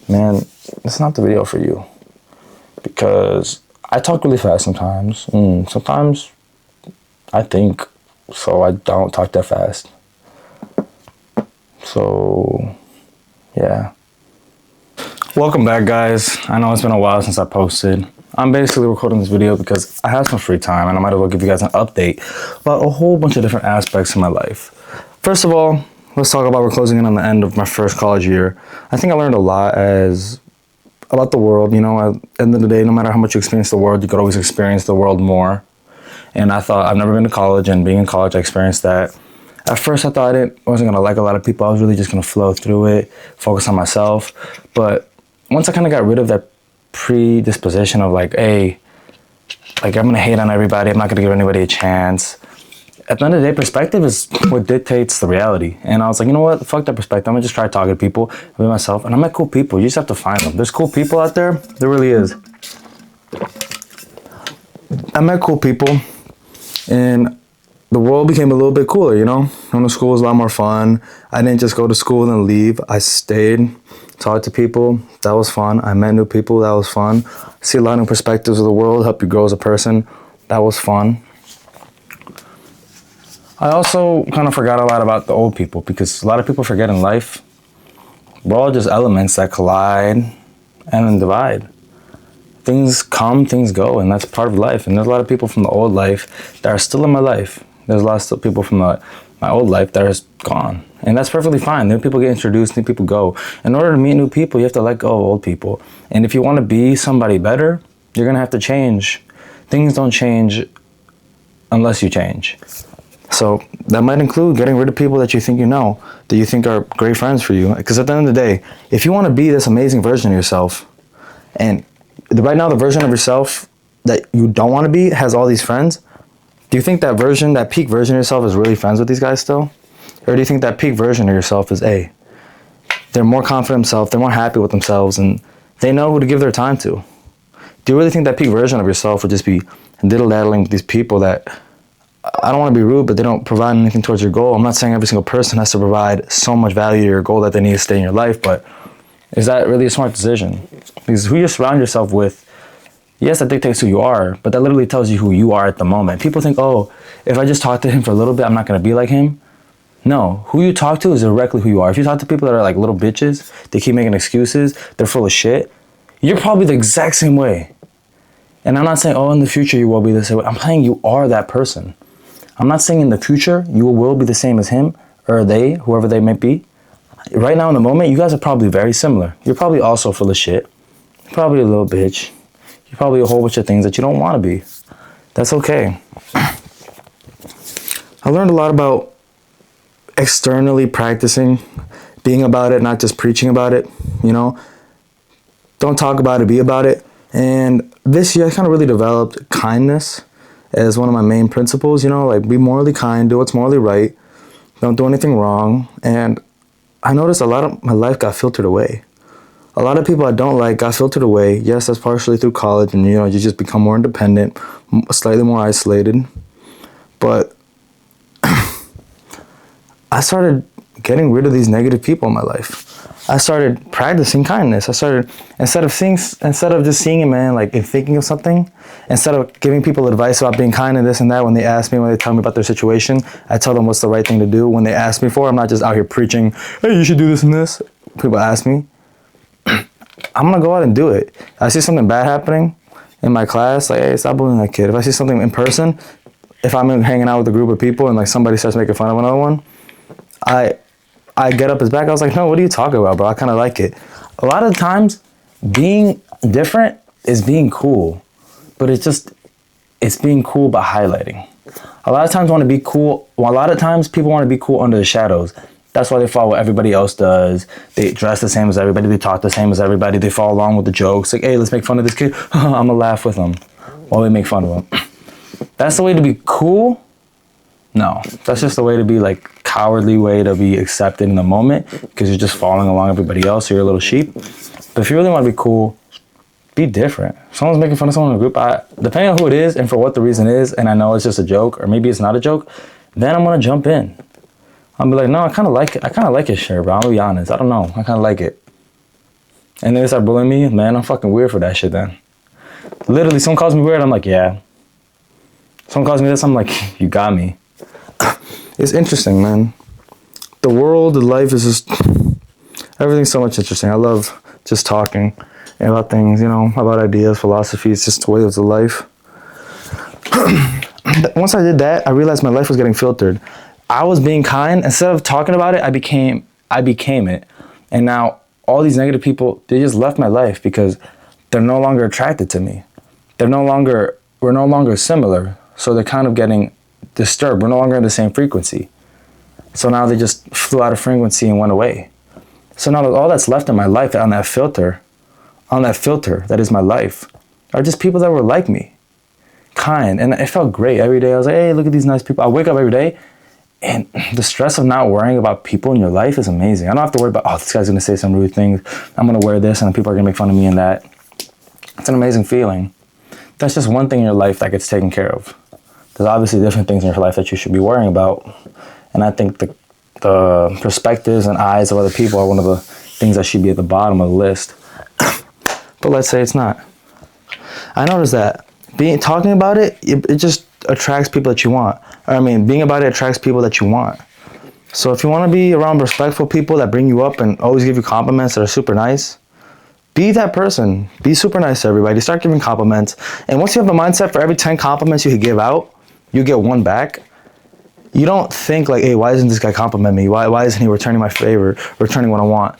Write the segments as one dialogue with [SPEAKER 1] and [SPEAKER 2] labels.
[SPEAKER 1] man, it's not the video for you. Because I talk really fast sometimes. Sometimes I think, so I don't talk that fast. So, yeah. Welcome back, guys. I know it's been a while since I posted. I'm basically recording this video because I have some free time and I might as well give you guys an update about a whole bunch of different aspects of my life. First of all, let's talk about we're closing in on the end of my first college year. I think I learned a lot about the world. You know, at the end of the day, no matter how much you experience the world, you could always experience the world more. And I thought, I've never been to college, and being in college, I experienced that. At first, I thought I wasn't going to like a lot of people. I was really just going to flow through it, focus on myself. But once I kind of got rid of that predisposition of like, hey, like I'm going to hate on everybody, I'm not going to give anybody a chance. At the end of the day, perspective is what dictates the reality. And I was like, you know what? Fuck that perspective. I'm going to just try talking to people, be myself. And I met cool people. You just have to find them. There's cool people out there. There really is. I met cool people. And the world became a little bit cooler, you know? Going to school was a lot more fun. I didn't just go to school and leave. I stayed, talked to people. That was fun. I met new people. That was fun. See a lot of new perspectives of the world, help you grow as a person. That was fun. I also kind of forgot a lot about the old people because a lot of people forget in life, we're all just elements that collide and then divide. Things come, things go, and that's part of life. And there's a lot of people from the old life that are still in my life. There's lots of people from my old life that are gone. And that's perfectly fine. New people get introduced, new people go. In order to meet new people, you have to let go of old people. And if you want to be somebody better, you're going to have to change. Things don't change unless you change. So that might include getting rid of people that you think you know, that you think are great friends for you. Because at the end of the day, if you want to be this amazing version of yourself, and right now the version of yourself that you don't want to be has all these friends, do you think that version, that peak version of yourself is really friends with these guys still? Or do you think that peak version of yourself is, A, they're more confident in themselves, they're more happy with themselves, and they know who to give their time to? Do you really think that peak version of yourself would just be diddle-daddling with these people that, I don't want to be rude, but they don't provide anything towards your goal? I'm not saying every single person has to provide so much value to your goal that they need to stay in your life, but is that really a smart decision? Because who you surround yourself with, yes, that dictates who you are, but that literally tells you who you are at the moment. People think, oh, if I just talk to him for a little bit, I'm not going to be like him. No, who you talk to is directly who you are. If you talk to people that are like little bitches, they keep making excuses, they're full of shit, you're probably the exact same way. And I'm not saying, oh, in the future you will be the same way. I'm saying you are that person. I'm not saying in the future you will be the same as him or they, whoever they may be. Right now in the moment, you guys are probably very similar. You're probably also full of shit. You're probably a little bitch. You're probably a whole bunch of things that you don't want to be. That's okay. I learned a lot about externally practicing, being about it, not just preaching about it, you know. Don't talk about it, be about it. And this year I kind of really developed kindness as one of my main principles, you know, like be morally kind, do what's morally right, don't do anything wrong. And I noticed a lot of my life got filtered away. A lot of people I don't like got filtered away. Yes, that's partially through college and, you know, you just become more independent, slightly more isolated. But I started getting rid of these negative people in my life. I started practicing kindness. I started, instead of just seeing a man like and thinking of something, instead of giving people advice about being kind and this and that when they ask me, when they tell me about their situation, I tell them what's the right thing to do. When they ask me for it, I'm not just out here preaching, hey, you should do this and this. People ask me. I'm going to go out and do it. I see something bad happening in my class, like, hey, stop bullying that kid. If I see something in person, if I'm hanging out with a group of people and like somebody starts making fun of another one, I get up his back. I was like, no, what are you talking about, bro? I kind of like it. A lot of times, being different is being cool. But it's being cool by highlighting. A lot of times want to be cool. Well, a lot of times people want to be cool under the shadows. That's why they follow what everybody else does. They dress the same as everybody. They talk the same as everybody. They follow along with the jokes. Like, hey, let's make fun of this kid. I'm going to laugh with him while we make fun of him. That's the way to be cool? No, that's just the way to be like cowardly way to be accepted in the moment because you're just following along everybody else. So you're a little sheep. But if you really want to be cool, be different. If someone's making fun of someone in a group, depending on who it is and for what the reason is, and I know it's just a joke or maybe it's not a joke, then I'm going to jump in. I'll be like, no, I kind of like it. I kind of like his shirt, bro. I'll be honest. I don't know. I kind of like it. and they start bullying me, man, I'm fucking weird for that shit then. Literally, someone calls me weird, I'm like, yeah. Someone calls me this, I'm like, you got me. It's interesting, man. The world, the life is just, everything's so much interesting. I love just talking about things, about ideas, philosophies, just ways of life. Once I did that, I realized my life was getting filtered. I was being kind. Instead of talking about it, I became it. And now all these negative people, they just left my life because they're no longer attracted to me. We're no longer similar. So they're kind of getting disturbed. We're no longer in the same frequency. So now they just flew out of frequency and went away. So now all that's left in my life on that filter that is my life, are just people that were like me, kind. And it felt great every day. I was like, hey, look at these nice people. I wake up every day, and the stress of not worrying about people in your life is amazing. I don't have to worry about, oh, this guy's going to say some rude things. I'm going to wear this, and people are going to make fun of me and that. It's an amazing feeling. That's just one thing in your life that gets taken care of. There's obviously different things in your life that you should be worrying about. And I think the perspectives and eyes of other people are one of the things that should be at the bottom of the list. But let's say it's not. I noticed that talking about it just attracts people that you want. Being about it attracts people that you want. So if you want to be around respectful people that bring you up and always give you compliments that are super nice, be that person. Be super nice to everybody. Start giving compliments. And once you have the mindset for every 10 compliments you could give out, you get one back. You don't think like, hey, why isn't this guy compliment me? Why isn't he returning my favor, returning what I want?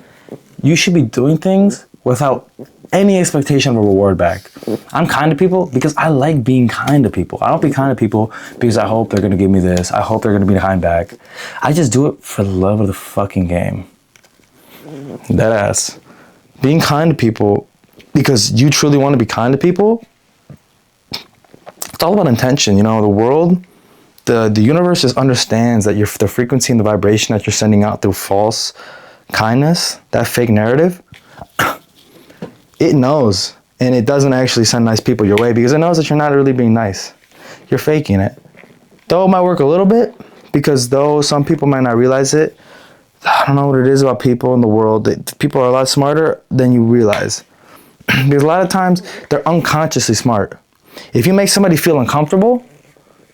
[SPEAKER 1] You should be doing things without any expectation of a reward back. I'm kind to people because I like being kind to people. I don't be kind to people because I hope they're going to give me this. I hope they're going to be kind back. I just do it for the love of the fucking game. That ass. Being kind to people because you truly want to be kind to people, it's all about intention. The world, the universe just understands that the frequency and the vibration that you're sending out through false kindness, that fake narrative, it knows, and it doesn't actually send nice people your way because it knows that you're not really being nice. You're faking it. Though it might work a little bit, because though some people might not realize it, I don't know what it is about people in the world. People are a lot smarter than you realize. Because a lot of times, they're unconsciously smart. If you make somebody feel uncomfortable,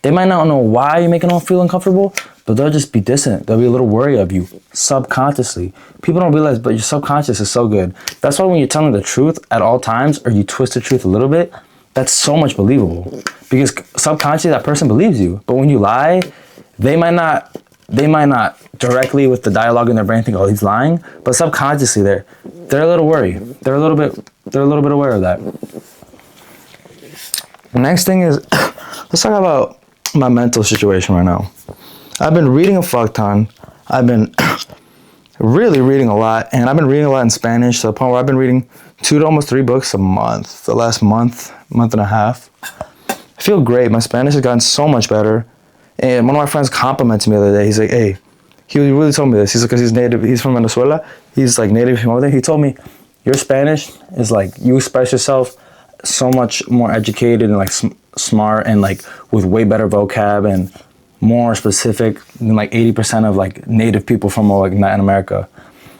[SPEAKER 1] they might not know why you're making them feel uncomfortable, but they'll just be distant. They'll be a little worried of you subconsciously. People don't realize, but your subconscious is so good. That's why when you're telling the truth at all times, or you twist the truth a little bit, that's so much believable. Because subconsciously, that person believes you. But when you lie, they might not directly with the dialogue in their brain think, oh, he's lying. But subconsciously, they're a little worried. They're a little bit aware of that. The next thing is, let's talk about my mental situation right now. I've been reading a fuck ton. I've been really reading a lot, and I've been reading a lot in Spanish to the point where I've been reading 2 to almost 3 books a month, the last month and a half. I feel great. My Spanish has gotten so much better. And one of my friends complimented me the other day. He's like, hey, he really told me this. He's like, because he's native, he's from Venezuela. He's like native from over there. He told me, your Spanish is like, you express yourself so much more educated and like smart and like with way better vocab and more specific than like 80% of like native people from like Latin America.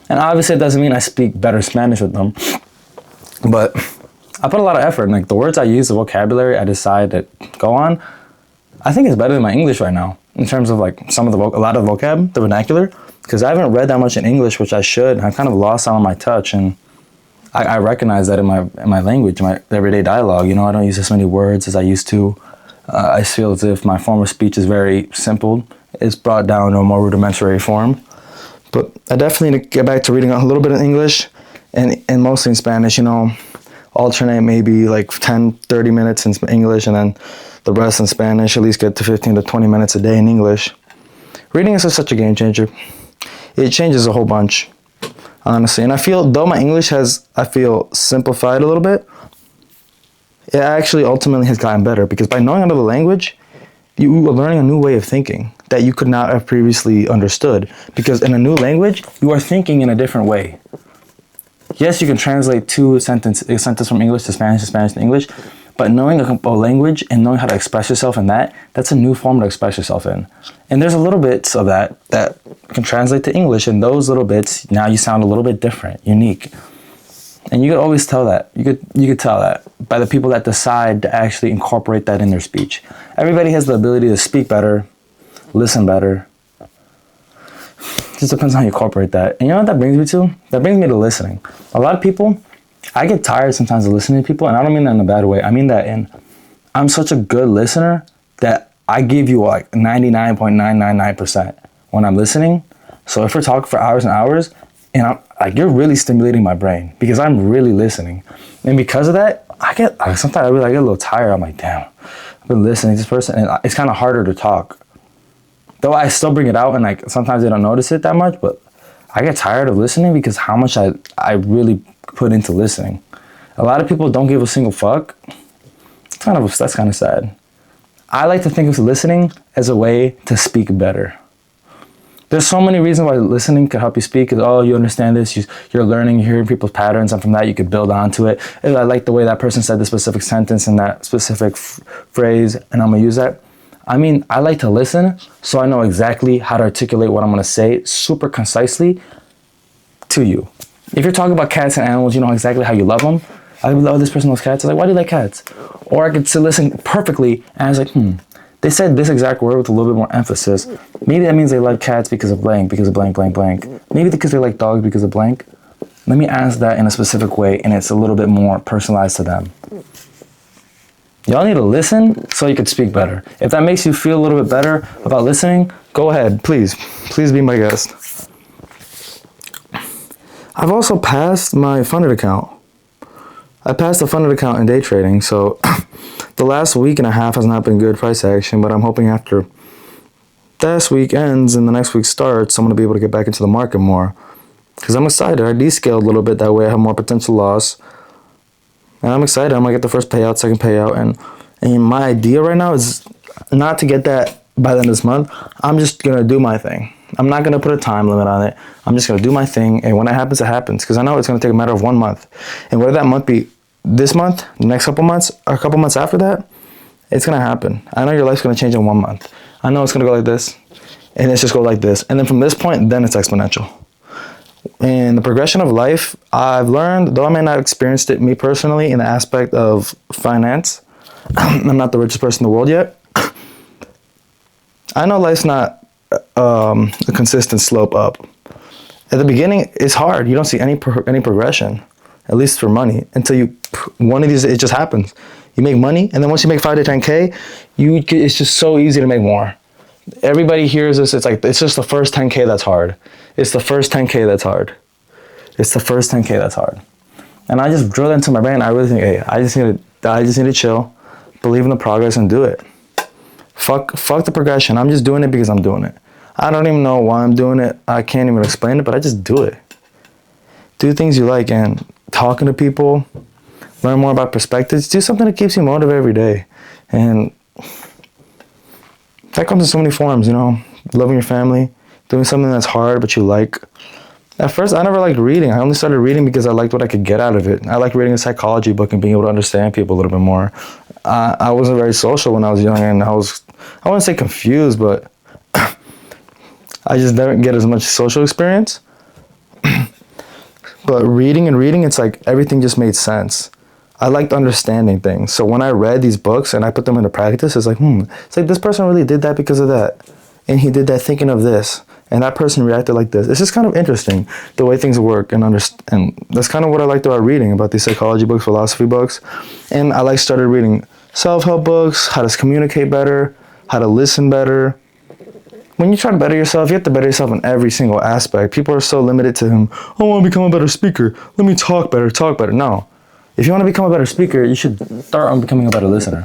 [SPEAKER 1] And obviously it doesn't mean I speak better Spanish with them, but I put a lot of effort in like the words I use, the vocabulary I decide to go on. I think it's better than my English right now in terms of like a lot of vocab, the vernacular, because I haven't read that much in English, which I should. I've kind of lost some of my touch, and I recognize that in my language, my everyday dialogue. I don't use as many words as I used to. I feel as if my form of speech is very simple. It's brought down to a more rudimentary form. But I definitely need to get back to reading a little bit in English and mostly in Spanish, alternate maybe like 10, 30 minutes in English and then the rest in Spanish, at least get to 15 to 20 minutes a day in English. Reading is such a game changer. It changes a whole bunch, honestly. And I feel, though my English I feel simplified a little bit, it actually ultimately has gotten better because by knowing another language, you are learning a new way of thinking that you could not have previously understood. Because in a new language, you are thinking in a different way. Yes, you can translate a sentence from English to Spanish to English, but knowing a language and knowing how to express yourself in that's a new form to express yourself in. And there's a little bits of that can translate to English, and those little bits, now you sound a little bit different, unique. And you could always tell that. You could tell that by the people that decide to actually incorporate that in their speech. Everybody has the ability to speak better, listen better. It just depends on how you incorporate that. And you know what that brings me to? That brings me to listening. A lot of people, I get tired sometimes of listening to people, and I don't mean that in a bad way. I mean that in, I'm such a good listener that I give you like 99.999% when I'm listening. So if we're talking for hours and hours, and I'm like, you're really stimulating my brain because I'm really listening. And because of that, sometimes I get a little tired. I'm like, damn, I've been listening to this person, and it's kind of harder to talk. Though I still bring it out, and like sometimes they don't notice it that much, but I get tired of listening because how much I really put into listening. A lot of people don't give a single fuck. That's kind of sad. I like to think of listening as a way to speak better. There's so many reasons why listening could help you speak. Oh, you understand this, you're learning, you're hearing people's patterns, and from that you could build onto it. I like the way that person said the specific sentence and that specific phrase, and I'm gonna use that. I mean, I like to listen so I know exactly how to articulate what I'm gonna say super concisely to you. If you're talking about cats and animals, you know exactly how you love them. I would love this person loves cats. I was like, why do you like cats? Or I could listen perfectly, and I was like, they said this exact word with a little bit more emphasis. Maybe that means they like cats because of blank, because of blank, blank, blank. Maybe because they like dogs because of blank. Let me ask that in a specific way, and it's a little bit more personalized to them. Y'all need to listen so you could speak better. If that makes you feel a little bit better about listening, go ahead, please. Please be my guest. I've also passed my funded account. I passed the funded account in day trading, so the last week and a half has not been good price action, but I'm hoping after this week ends and the next week starts, I'm going to be able to get back into the market more. Because I'm excited. I descaled a little bit, that way I have more potential loss. And I'm excited. I'm going to get the first payout, second payout. And my idea right now is not to get that by the end of this month. I'm just going to do my thing. I'm not going to put a time limit on it. I'm just going to do my thing. And when it happens, it happens. Because I know it's going to take a matter of 1 month. And whether that month be this month, the next couple months, or a couple months after that, it's going to happen. I know your life's going to change in 1 month. I know it's going to go like this. And it's just go like this. And then from this point, then it's exponential. In the progression of life, I've learned, though I may not have experienced it me personally in the aspect of finance, I'm not the richest person in the world yet. I know life's not a consistent slope up. At the beginning, it's hard. You don't see any progression, at least for money, until one of these, it just happens. You make money, and then once you make 5 to 10K, it's just so easy to make more. Everybody hears this, it's just the first 10K that's hard. It's the first 10K that's hard. It's the first 10K that's hard. And I just drill into my brain. I really think, hey, I just need to chill, believe in the progress, and do it. Fuck the progression. I'm just doing it because I'm doing it. I don't even know why I'm doing it. I can't even explain it, but I just do it. Do things you like, and talking to people, learn more about perspectives. Do something that keeps you motivated every day. And that comes in so many forms, loving your family, doing something that's hard but you like. At first, I never liked reading. I only started reading because I liked what I could get out of it. I like reading a psychology book and being able to understand people a little bit more. I wasn't very social when I was young, and I wouldn't say confused, but I just didn't get as much social experience. But reading, it's like everything just made sense. I liked understanding things. So when I read these books and I put them into practice, it's like, it's like this person really did that because of that. And he did that thinking of this. And that person reacted like this. It's just kind of interesting the way things work, and that's kind of what I liked about reading, about these psychology books, philosophy books. And I started reading self-help books, how to communicate better, how to listen better. When you try to better yourself, you have to better yourself in every single aspect. People are so limited to I want to become a better speaker. Let me talk better. No. If you want to become a better speaker, you should start on becoming a better listener.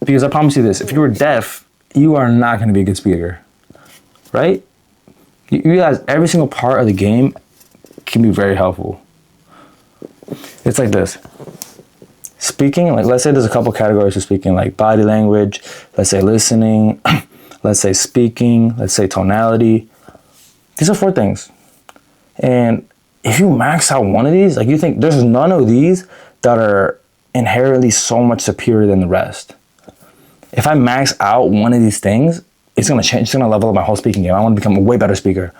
[SPEAKER 1] Because I promise you this, if you were deaf, you are not going to be a good speaker. Right? You realize every single part of the game can be very helpful. It's like this. Speaking, let's say there's a couple categories for speaking, like body language, let's say listening, let's say speaking, let's say tonality. These are 4 things. And if you max out one of these, you think there's none of these that are inherently so much superior than the rest. If I max out one of these things, it's going to change. It's going to level up my whole speaking game. I want to become a way better speaker.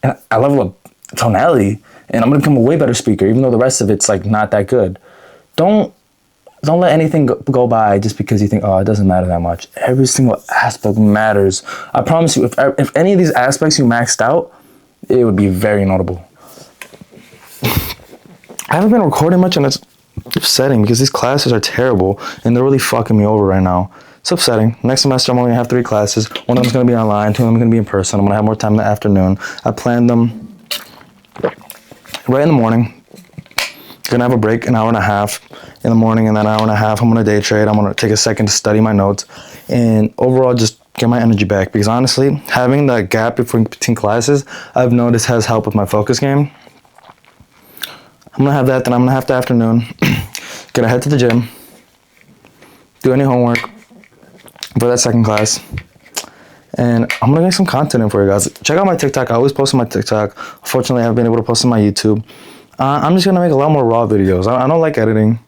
[SPEAKER 1] And I level up tonality. and I'm gonna become a way better speaker, even though the rest of it's like not that good. Don't let anything go by just because you think, oh, it doesn't matter that much. Every single aspect matters. I promise you, if any of these aspects you maxed out, it would be very notable. I haven't been recording much, and it's upsetting because these classes are terrible and they're really fucking me over right now. It's upsetting. Next semester, I'm only gonna have 3 classes. One of them's gonna be online, 2 of them are gonna be in person. I'm gonna have more time in the afternoon. I planned them right in the morning. Gonna have a break, an hour and a half in the morning, and then an hour and a half I'm gonna day trade. I'm gonna take a second to study my notes and overall just get my energy back, because honestly, having that gap between classes, I've noticed has helped with my focus game. I'm gonna have that, then I'm gonna have the afternoon. Gonna head to the gym, do any homework for that second class, and I'm gonna make some content in for you guys. Check out my TikTok. I always post on my TikTok. Unfortunately, I haven't been able to post on my YouTube. I'm just gonna make a lot more raw videos. I don't like editing.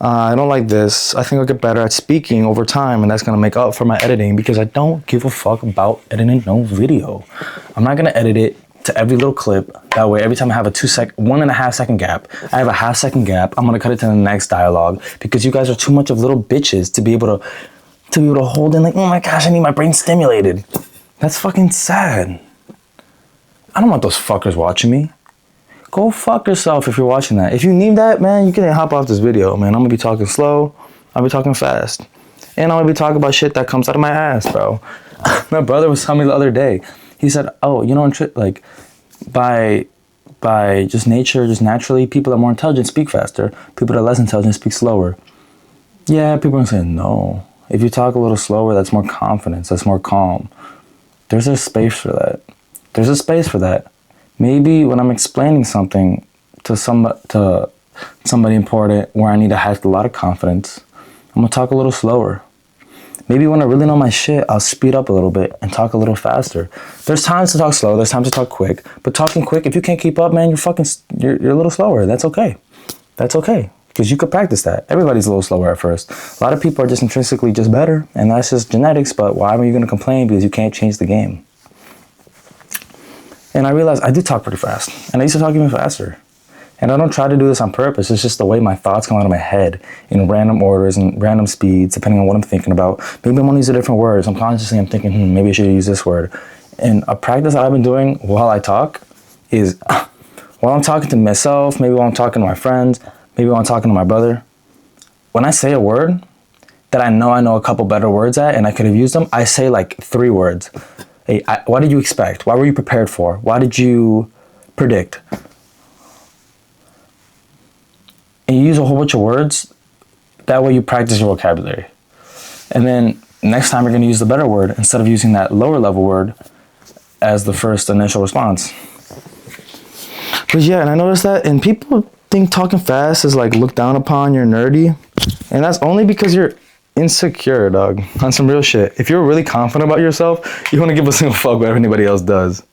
[SPEAKER 1] I don't like this. I think I'll get better at speaking over time, and that's gonna make up for my editing, because I don't give a fuck about editing no video. I'm not gonna edit it to every little clip. That way, every time I have a 1.5 second gap, I have a half second gap, I'm gonna cut it to the next dialogue, because you guys are too much of little bitches to be able to hold in, like, oh my gosh, I need my brain stimulated. That's fucking sad. I don't want those fuckers watching me. Go fuck yourself if you're watching that. If you need that, man, you can hop off this video, man. I'm gonna be talking slow, I'll be talking fast. And I'm gonna be talking about shit that comes out of my ass, bro. My brother was telling me the other day, he said, oh, you know, like, by just nature, just naturally, people that are more intelligent speak faster. People that are less intelligent speak slower. Yeah, people are saying no. If you talk a little slower, that's more confidence, that's more calm. There's a space for that. There's a space for that. Maybe when I'm explaining something to somebody important where I need to have a lot of confidence, I'm gonna talk a little slower. Maybe when I really know my shit, I'll speed up a little bit and talk a little faster. There's times to talk slow, there's times to talk quick, but talking quick, if you can't keep up, man, you're a little slower. That's okay. That's okay, because you could practice that. Everybody's a little slower at first. A lot of people are just intrinsically just better, and that's just genetics, but why are you gonna complain? Because you can't change the game. And I realized I do talk pretty fast, and I used to talk even faster. And I don't try to do this on purpose. It's just the way my thoughts come out of my head in random orders and random speeds, depending on what I'm thinking about. Maybe I'm gonna use a different word. Subconsciously, I'm thinking, maybe I should use this word. And a practice that I've been doing while I talk is while I'm talking to myself, maybe while I'm talking to my friends, maybe while I'm talking to my brother, when I say a word that I know a couple better words at and I could have used them, I say like 3 words. Hey, what did you expect? What were you prepared for? What did you predict? And you use a whole bunch of words. That way you practice your vocabulary. And then next time you're going to use the better word instead of using that lower level word as the first initial response. But yeah, and I noticed that, and people think talking fast is like looked down upon, you're nerdy. And that's only because you're insecure, dog, on some real shit. If you're really confident about yourself, you want to give a single fuck what anybody else does,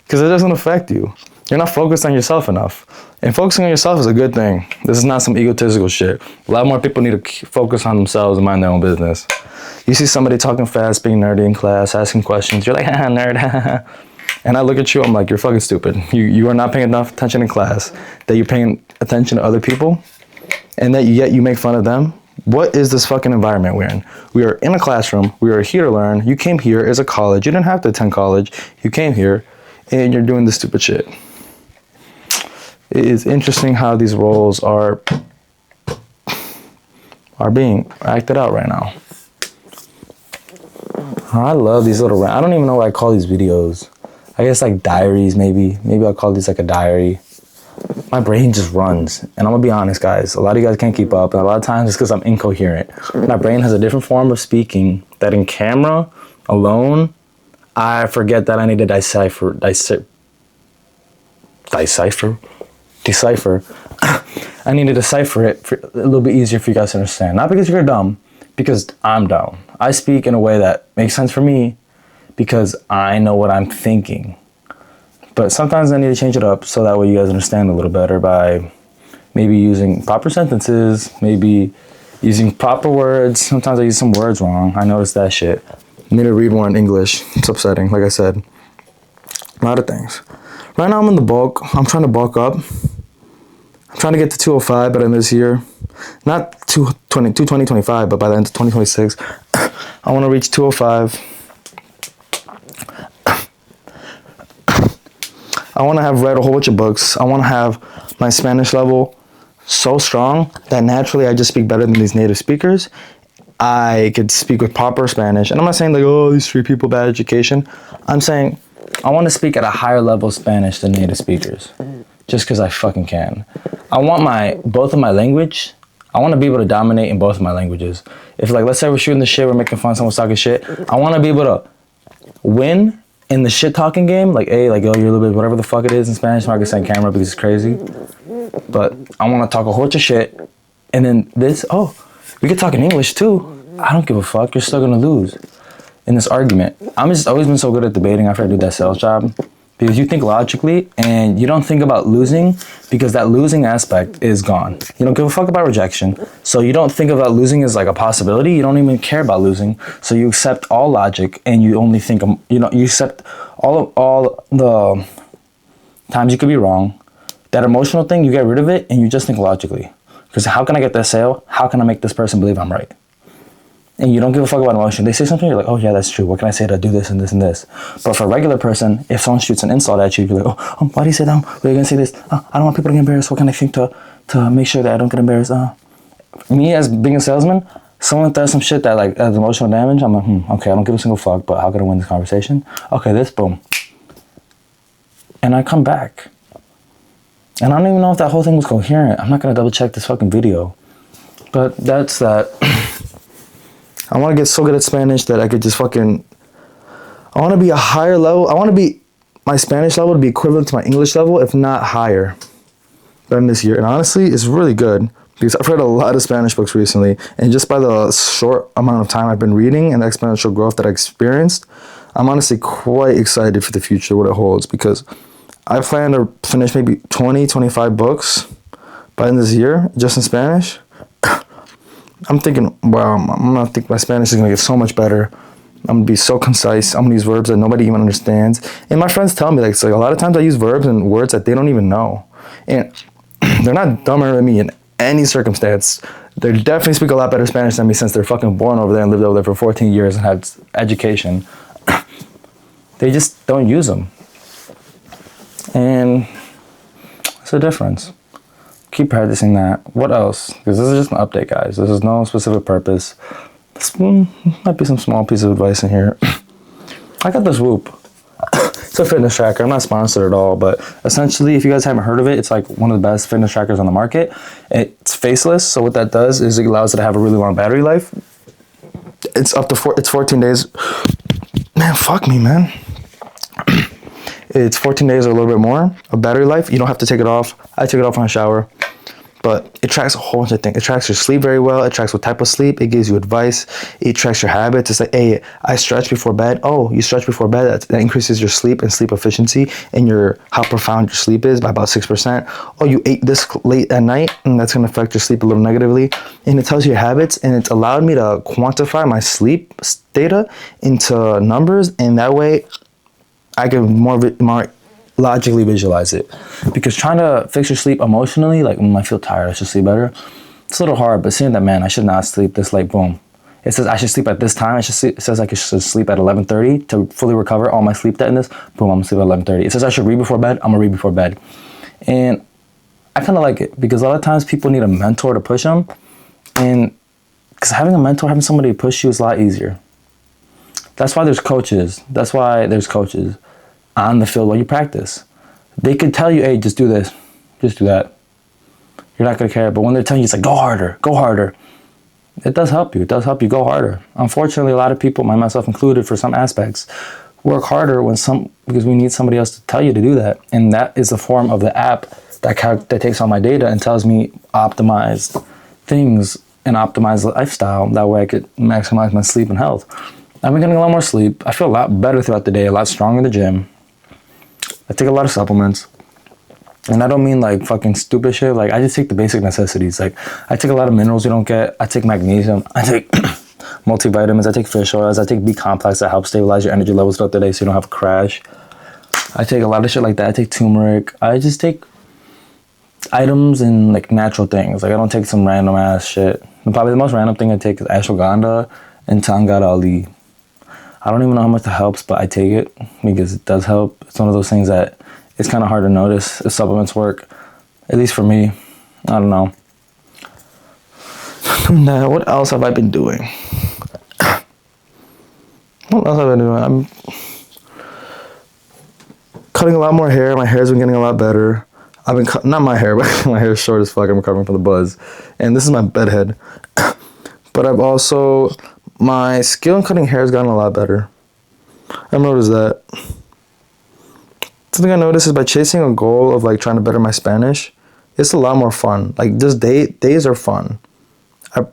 [SPEAKER 1] because it doesn't affect you. You're not focused on yourself enough, and focusing on yourself is a good thing. This is not some egotistical shit. A lot more people need to focus on themselves and mind their own business. You see somebody talking fast, being nerdy in class, asking questions, you're like, haha, nerd, and I look at you, I'm like, you're fucking stupid. You are not paying enough attention in class, that you're paying attention to other people, and that yet you make fun of them. What is this fucking environment we're in? We are in a classroom. We are here to learn. You came here as a college. You didn't have to attend college. You came here, and you're doing this stupid shit. It is interesting how these roles are being acted out right now. I love these little, I don't even know what I call these videos. I guess like diaries, maybe. Maybe I'll call these like a diary. My brain just runs. And I'm gonna be honest, guys. A lot of you guys can't keep up. And a lot of times it's because I'm incoherent. My brain has a different form of speaking that in camera alone, I forget that I need to decipher. I need to decipher it for a little bit easier for you guys to understand. Not because you're dumb, because I'm dumb. I speak in a way that makes sense for me because I know what I'm thinking. But sometimes I need to change it up so that way you guys understand a little better by maybe using proper sentences, maybe using proper words. Sometimes I use some words wrong. I noticed that shit. I need to read more in English. It's upsetting, like I said. A lot of things. Right now I'm in the bulk. I'm trying to bulk up. I'm trying to get to 205 by the end of this year. Not 220, but by the end of 2026, I want to reach 205. I want to have read a whole bunch of books. I want to have my Spanish level so strong that naturally I just speak better than these native speakers. I could speak with proper Spanish. And I'm not saying like, oh, these three people, bad education. I'm saying I want to speak at a higher level of Spanish than native speakers. Just because I fucking can. I want both of my language. I want to be able to dominate in both of my languages. If like, let's say we're shooting the shit, we're making fun, someone's talking shit. I want to be able to win in the shit talking game. Like, hey, like, yo, you're a little bit, whatever the fuck it is in Spanish. I'm not gonna say on camera because it's crazy. But I want to talk a whole bunch of shit. And then we could talk in English too. I don't give a fuck. You're still gonna lose in this argument. I'm just always been so good at debating after I do that sales job. Because you think logically and you don't think about losing because that losing aspect is gone. You don't give a fuck about rejection. So you don't think about losing as like a possibility. You don't even care about losing. So you accept all logic and you only think, you accept all the times you could be wrong. That emotional thing, you get rid of it and you just think logically. Because how can I get that sale? How can I make this person believe I'm right? And you don't give a fuck about emotion. They say something, you're like, oh yeah, that's true. What can I say to do this and this and this? But for a regular person, if someone shoots an insult at you, you're like, oh why do you say that? Why are you gonna say this? I don't want people to get embarrassed. What can I think to make sure that I don't get embarrassed? Me as being a salesman, someone does some shit that like has emotional damage, I'm like, okay, I don't give a single fuck, but how can I win this conversation? Okay, this, boom. And I come back. And I don't even know if that whole thing was coherent. I'm not gonna double check this fucking video. But that's that. I want to get so good at Spanish that I could just I want to be a higher level. I want to be my Spanish level to be equivalent to my English level, if not higher, than this year. And honestly, it's really good because I've read a lot of Spanish books recently. And just by the short amount of time I've been reading and the exponential growth that I experienced, I'm honestly quite excited for the future, what it holds. Because I plan to finish maybe 20, 25 books by the end of this year, just in Spanish. I'm thinking, wow, I'm gonna think my Spanish is gonna get so much better. I'm gonna be so concise. I'm gonna use verbs that nobody even understands. And my friends tell me, like, it's like a lot of times I use verbs and words that they don't even know. And they're not dumber than me in any circumstance. They definitely speak a lot better Spanish than me since they're fucking born over there and lived over there for 14 years and had education. They just don't use them. And it's a difference. Keep practicing that. What else? Because this is just an update, guys. This is no specific purpose. This might be some small piece of advice in here. I got this Whoop. It's a fitness tracker. I'm not sponsored at all, but essentially, if you guys haven't heard of it, it's like one of the best fitness trackers on the market. It's faceless, so what that does is it allows it to have a really long battery life. It's up to it's 14 days. Man, fuck me, man. It's 14 days or a little bit more of battery life. You don't have to take it off. I take it off when I shower. But it tracks a whole bunch of things. It tracks your sleep very well. It tracks what type of sleep. It gives you advice. It tracks your habits. It's like, hey, I stretch before bed. Oh, you stretch before bed. That increases your sleep and sleep efficiency and how profound your sleep is by about 6%. Oh, you ate this late at night and that's going to affect your sleep a little negatively. And it tells you your habits, and it's allowed me to quantify my sleep data into numbers, and that way I can more logically visualize it. Because trying to fix your sleep emotionally, like when I feel tired, I should sleep better. It's a little hard, but seeing that, man, I should not sleep this late, boom. It says I should sleep at this time. It says I should sleep at 11:30 to fully recover all my sleep deadness. Boom, I'm gonna sleep at 11:30. It says I should read before bed. I'm gonna read before bed. And I kind of like it because a lot of times people need a mentor to push them. And because having a mentor, having somebody to push you is a lot easier. That's why there's coaches. That's why there's coaches on the field while you practice. They could tell you, hey, just do this, just do that. You're not gonna care. But when they're telling you, it's like, go harder, go harder. It does help you. It does help you go harder. Unfortunately, a lot of people, myself included, for some aspects, work harder because we need somebody else to tell you to do that. And that is the form of the app that takes all my data and tells me optimized things and optimized lifestyle. That way I could maximize my sleep and health. I've been getting a lot more sleep. I feel a lot better throughout the day, a lot stronger in the gym. I take a lot of supplements. And I don't mean like fucking stupid shit. Like I just take the basic necessities. Like I take a lot of minerals you don't get. I take magnesium. I take multivitamins. I take fish oils. I take B complex that helps stabilize your energy levels throughout the day so you don't have a crash. I take a lot of shit like that. I take turmeric. I just take items and like natural things. Like I don't take some random ass shit. And probably the most random thing I take is ashwagandha and Tangara Ali. I don't even know how much it helps, but I take it because it does help. It's one of those things that it's kind of hard to notice if supplements work, at least for me. I don't know. Now, what else have I been doing? What else have I been doing? I'm cutting a lot more hair. My hair's been getting a lot better. I've been not my hair, but my hair's short as fuck. I'm recovering from the buzz. And this is my bed head. But I've also, my skill in cutting hair has gotten a lot better. I've noticed that. Something I noticed is by chasing a goal of like trying to better my Spanish, it's a lot more fun. Like just days are fun. I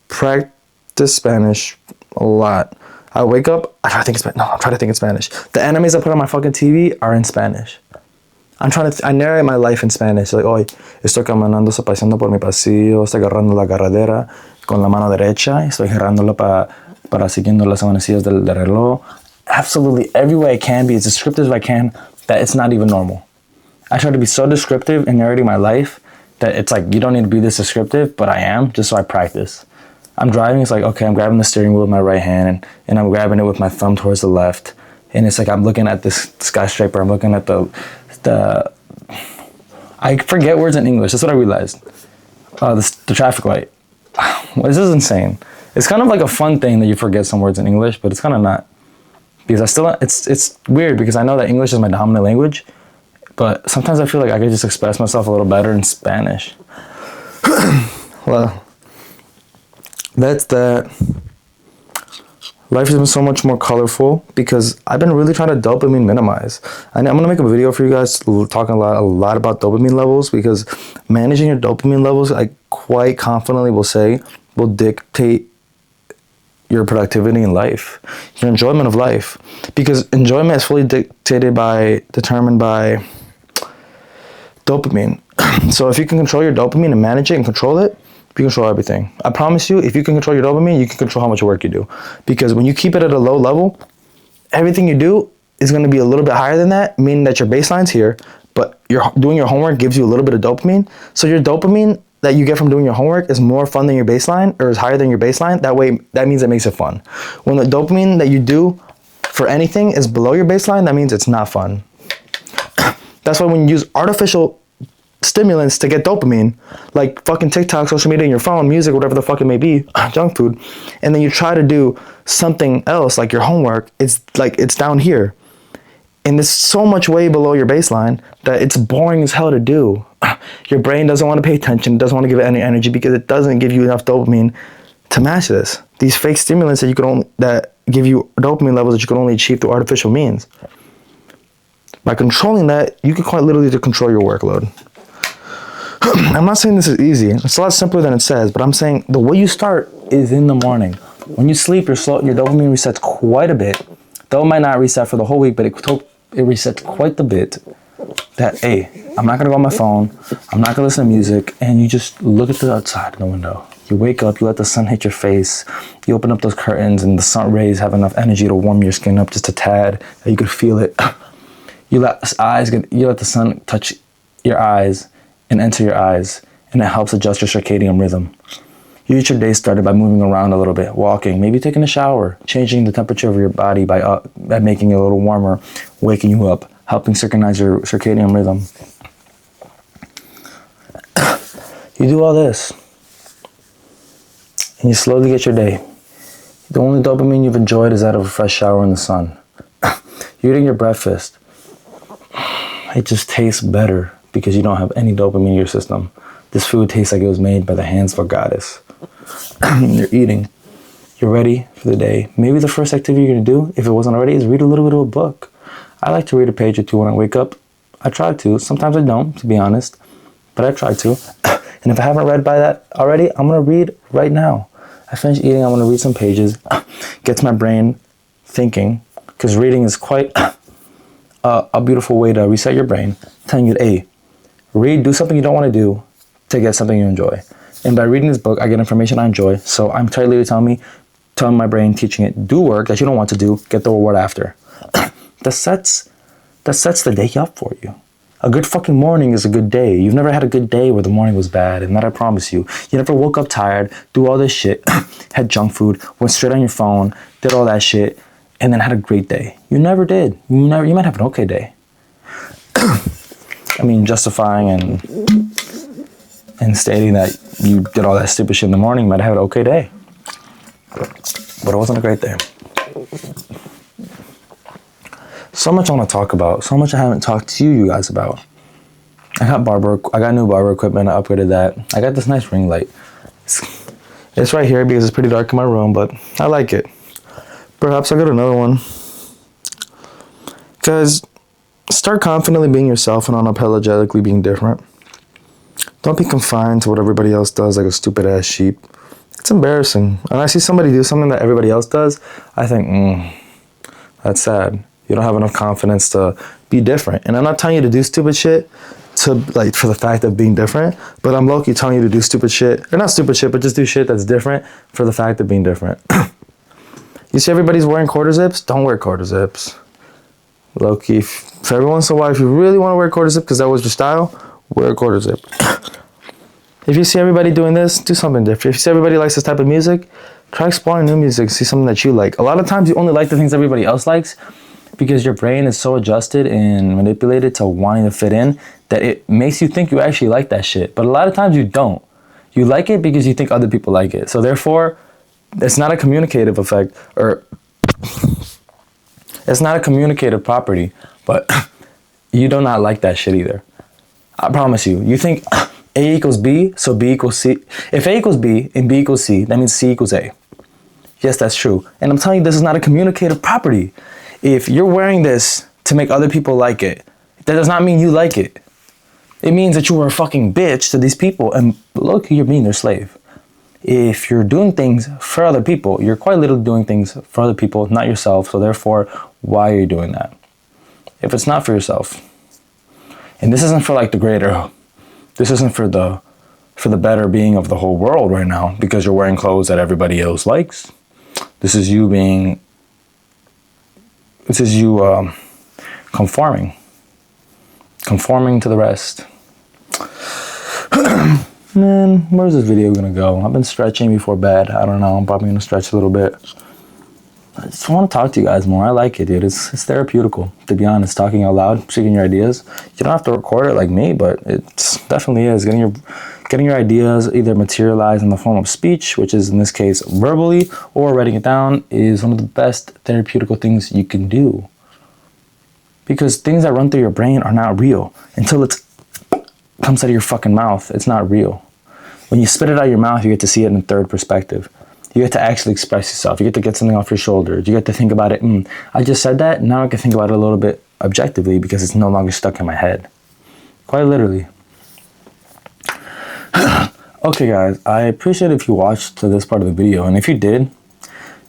[SPEAKER 1] practice Spanish a lot. I wake up, I try to think in Spanish. No, I'm trying to think in Spanish. The animes I put on my fucking TV are in Spanish. I narrate my life in Spanish. Like, hoy estoy caminando, paseando por mi pasillo, estoy agarrando la carretera con la mano derecha, estoy girándola para siguiendo las manecillas del reloj. Absolutely every way I can be as descriptive as I can that it's not even normal. I try to be so descriptive in narrating my life that it's like, you don't need to be this descriptive, but I am, just so I practice. I'm driving, it's like, okay, I'm grabbing the steering wheel with my right hand, and I'm grabbing it with my thumb towards the left. And it's like, I'm looking at this skyscraper, I'm looking at the I forget words in English, that's what I realized. The traffic light. This is insane. It's kind of like a fun thing that you forget some words in English, but it's kind of not. Because it's weird because I know that English is my dominant language, but sometimes I feel like I could just express myself a little better in Spanish. Well, that's that. Life has been so much more colorful because I've been really trying to dopamine minimize. I'm going to make a video for you guys talking a lot about dopamine levels, because managing your dopamine levels, I quite confidently will say, will dictate your productivity in life, your enjoyment of life, because enjoyment is fully determined by dopamine. So if you can control your dopamine and manage it and control it, you control everything. I promise you, if you can control your dopamine, you can control how much work you do. Because when you keep it at a low level, everything you do is going to be a little bit higher than that, meaning that your baseline's here, but you're doing your homework gives you a little bit of dopamine. So your dopamine that you get from doing your homework is more fun than your baseline, or is higher than your baseline. That way, that means it makes it fun. When the dopamine that you do for anything is below your baseline, that means it's not fun. That's why when you use artificial stimulants to get dopamine, like fucking TikTok, social media, your phone, music, whatever the fuck it may be, junk food, and then you try to do something else like your homework, it's like it's down here. And it's so much way below your baseline that it's boring as hell to do. Your brain doesn't want to pay attention, doesn't want to give it any energy because it doesn't give you enough dopamine to match this. These fake stimulants that give you dopamine levels that you can only achieve through artificial means. By controlling that, you can quite literally control your workload. I'm not saying this is easy. It's a lot simpler than it says, but I'm saying the way you start is in the morning. When you sleep, your dopamine resets quite a bit. Though it might not reset for the whole week, but it resets quite a bit. That, hey, I'm not going to go on my phone. I'm not going to listen to music. And you just look at the outside the window. You wake up, you let the sun hit your face. You open up those curtains and the sun rays have enough energy to warm your skin up just a tad that you could feel it. You let the sun touch your eyes and enter your eyes, and it helps adjust your circadian rhythm. You get your day started by moving around a little bit, walking, maybe taking a shower, changing the temperature of your body by making it a little warmer, waking you up, helping synchronize your circadian rhythm. You do all this, and you slowly get your day. The only dopamine you've enjoyed is that of a fresh shower in the sun. You're eating your breakfast. It just tastes better because you don't have any dopamine in your system. This food tastes like it was made by the hands of a goddess. You're eating. You're ready for the day. Maybe the first activity you're going to do, if it wasn't already, is read a little bit of a book. I like to read a page or two when I wake up. I try to. Sometimes I don't, to be honest. But I try to. And if I haven't read by that already, I'm going to read right now. I finish eating, I'm going to read some pages. Gets my brain thinking. Because reading is quite a beautiful way to reset your brain. Telling you, hey, read, do something you don't want to do to get something you enjoy. And by reading this book, I get information I enjoy. So I'm totally telling my brain, teaching it, do work that you don't want to do, get the reward after. That sets that sets the day up for you. A good fucking morning is a good day. You've never had a good day where the morning was bad, and that I promise you. You never woke up tired, do all this shit, had junk food, went straight on your phone, did all that shit, and then had a great day. You never did. You might have an okay day. I mean, justifying and stating that you did all that stupid shit in the morning, you might have an okay day. But it wasn't a great day. So much I want to talk about. So much I haven't talked to you guys about. I got new barber equipment. I upgraded that. I got this nice ring light. It's right here because it's pretty dark in my room, but I like it. Perhaps I'll get another one. Because start confidently being yourself and unapologetically being different. Don't be confined to what everybody else does like a stupid ass sheep. It's embarrassing. When I see somebody do something that everybody else does, I think, that's sad. You don't have enough confidence to be different. And I'm not telling you to do stupid shit for the fact of being different, but I'm low-key telling you to do stupid shit. Or not stupid shit, but just do shit that's different for the fact of being different. You see everybody's wearing quarter zips? Don't wear quarter zips. Low-key, for every once in a while, if you really want to wear quarter zip because that was your style, wear a quarter zip. If you see everybody doing this, do something different. If you see everybody likes this type of music, try exploring new music, see something that you like. A lot of times you only like the things everybody else likes because your brain is so adjusted and manipulated to wanting to fit in that it makes you think you actually like that shit. But a lot of times you don't. You like it because you think other people like it. So therefore, it's not a communicative effect, or it's not a communicative property, but you do not like that shit either. I promise you. You think A equals B, so B equals C. If A equals B and B equals C, that means C equals A. Yes, that's true. And I'm telling you, this is not a communicative property. If you're wearing this to make other people like it, that does not mean you like it. It means that you were a fucking bitch to these people, and look, you're being their slave. If you're doing things for other people, you're quite literally doing things for other people, not yourself. So therefore, why are you doing that? If it's not for yourself, and this isn't for like the greater, this isn't for the better being of the whole world right now, because you're wearing clothes that everybody else likes. This is you conforming to the rest. Man, where's this video gonna go? I've been stretching before bed. I don't know, I'm probably gonna stretch a little bit. I just want to talk to you guys more. I like it, dude. It's therapeutical, to be honest. Talking out loud, speaking your ideas. You don't have to record it like me, but it definitely is. Getting your ideas either materialized in the form of speech, which is in this case verbally, or writing it down, is one of the best therapeutical things you can do. Because things that run through your brain are not real until it comes out of your fucking mouth. It's not real. When you spit it out of your mouth, you get to see it in third perspective. You get to actually express yourself. You get to get something off your shoulders. You get to think about it. I just said that. Now I can think about it a little bit objectively because it's no longer stuck in my head. Quite literally. Okay, guys. I appreciate if you watched to this part of the video. And if you did,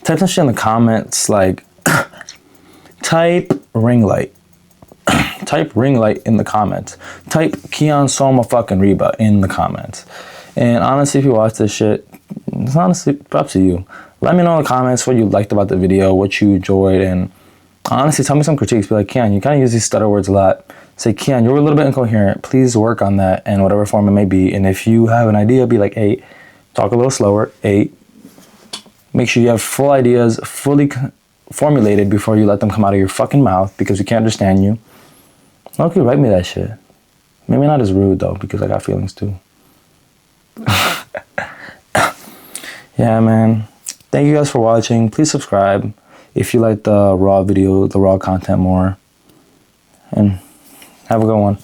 [SPEAKER 1] type some shit in the comments like type ring light. Type ring light in the comments. Type Keon Soma fucking Reba in the comments. And honestly, if you watch this shit, it's honestly props to you. Let me know in the comments what you liked about the video, what you enjoyed, and honestly, tell me some critiques. Be like, Keon, you kind of use these stutter words a lot. Say, Keon, you're a little bit incoherent. Please work on that in whatever form it may be. And if you have an idea, be like, hey, talk a little slower. 8. Make sure you have full ideas, fully formulated before you let them come out of your fucking mouth because we can't understand you. Okay, write me that shit. Maybe not as rude though, because I got feelings too. Yeah, man. Thank you guys for watching. Please subscribe if you like the raw video, the raw content more. And have a good one.